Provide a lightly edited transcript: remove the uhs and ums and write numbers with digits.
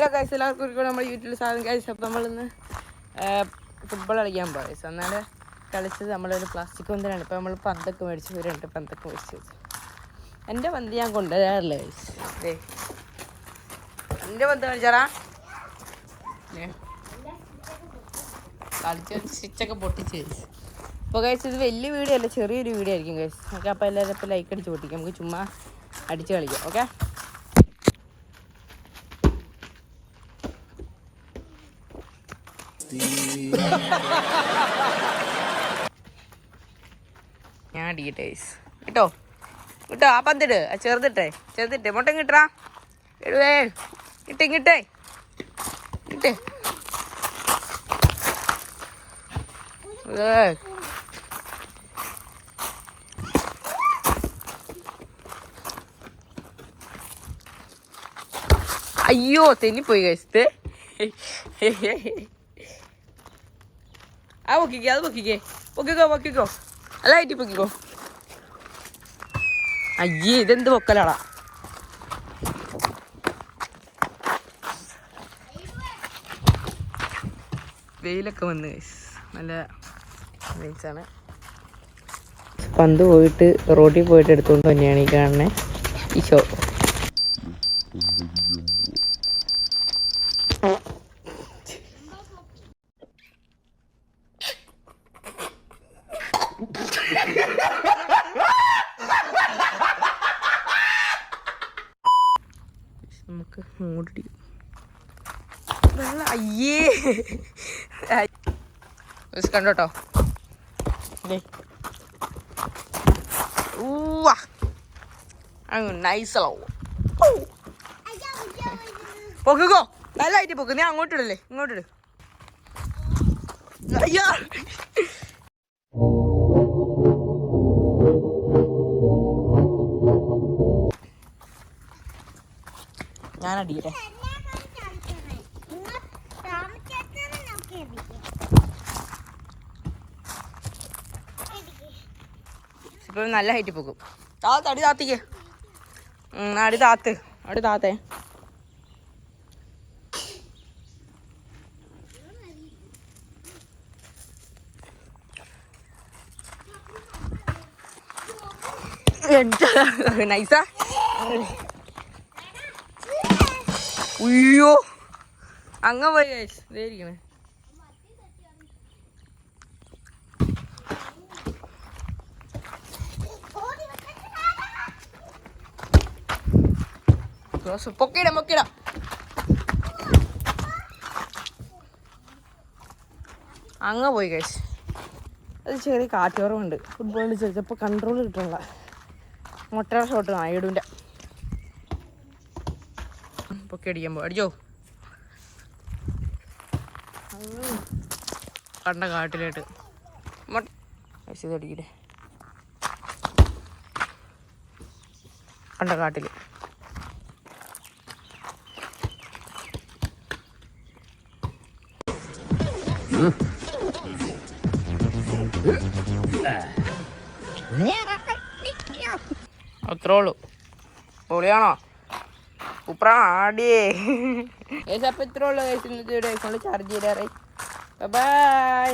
Hello guys, എല്ലാവർക്കും നമ്മുടെ യൂട്യൂബിൽ സാധനം ഗൈസ്. അപ്പോൾ നമ്മളിന്ന് ഫുട്ബോൾ കളിക്കാൻ പോയി ഗൈസ്. അന്നാണ് കളിച്ചത് നമ്മളൊരു പ്ലാസ്റ്റിക് പന്തിനാണ്. ഇപ്പോൾ നമ്മൾ പന്തൊക്കെ മേടിച്ച് വരുന്നുണ്ട്. പന്തൊക്കെ മേടിച്ച് വെച്ചു. എൻ്റെ പന്ത് ഞാൻ കൊണ്ടുവരാറില്ല ഗൈസ്. എൻ്റെ പന്ത് കളിച്ചാറാ കളിച്ച് സ്റ്റിച്ചൊക്കെ പൊട്ടിച്ച് ഗൈസ്. അപ്പോൾ ഗൈസ് ഇത് വലിയ വീഡിയോ അല്ല, ചെറിയൊരു വീഡിയോ ആയിരിക്കും ഗൈസ്. ഓക്കെ, അപ്പോൾ എല്ലാവരും ഇപ്പോൾ ലൈക്ക് അടിച്ച് പൊട്ടിക്കും. നമുക്ക് ചുമ്മാ അടിച്ച് കളിക്കാം. ഓക്കെ, ഞാൻ അടിക്കട്ടെ ഗൈസ്. കിട്ടോ കിട്ടോ, ആ പന്തിട്, ആ ചെറുതിട്ടെ മുട്ടം കിട്ടറാ. ഇടുവേ, കിട്ടേ കിട്ടേ. അയ്യോ, തെന്നിപ്പോയി ഗൈസ്. അത് പൊക്കിക്കോ അല്ല ആയിട്ട് പൊക്കിക്കോ. അയ്യേ, ഇതെന്ത് പൊക്കലാടാ. വെയിലൊക്കെ വന്ന് ഗൈസ്, നല്ല വെയിൽസാണ്. പന്ത് പോയിട്ട് റോഡിൽ പോയിട്ട് എടുത്തുകൊണ്ട് തന്നെയാണ് ഈ കാണുന്നത് ഈ ഷോ. നമുക്ക് മൂടി വെള്ളം. അയ്യേ കണ്ടോട്ടോ. നൈസളോ. പൊക്കോ, നല്ലതായിട്ട് പൊക്ക്. നീ അങ്ങോട്ടിടല്ലേ, ഇങ്ങോട്ടിട്. അയ്യോ, ഞാൻ അടിക്കട്ടെ. ഇപ്പൊ നല്ല ഹൈറ്റ് പോകും. അടി താത്തിക്ക്, അടി താത്തേ. നൈസാ. അയ്യോ, അങ്ങ പോയി ഇരിക്കണേ. പൊക്കിടാം. അങ്ങ പോയി കഴിച്ച്. അത് ചെറിയ കാറ്റോറമുണ്ട്. ഫുട്ബോളിൽ ചോദിച്ചപ്പോൾ കൺട്രോൾ കിട്ടണില്ല. മുട്ടയുടെ ഷോട്ട് കാണാം ഇടുവിൻ്റെ. പൊക്കി അടിക്കാൻ അടിച്ചോ. കണ്ട കാട്ടിലായിട്ട് അടിക്കട്ടെ. കണ്ട കാട്ടിൽ അത്രേ ഉള്ളൂ. പൊളിയാണോ? സൂപ്പറാണോ? ആടിയേ. അപ്പം ഇത്രേ ഉള്ളൂ. ഇന്നത്തെ വീഡിയോ ചാർജ് ചെയ്താറേ. ബൈ.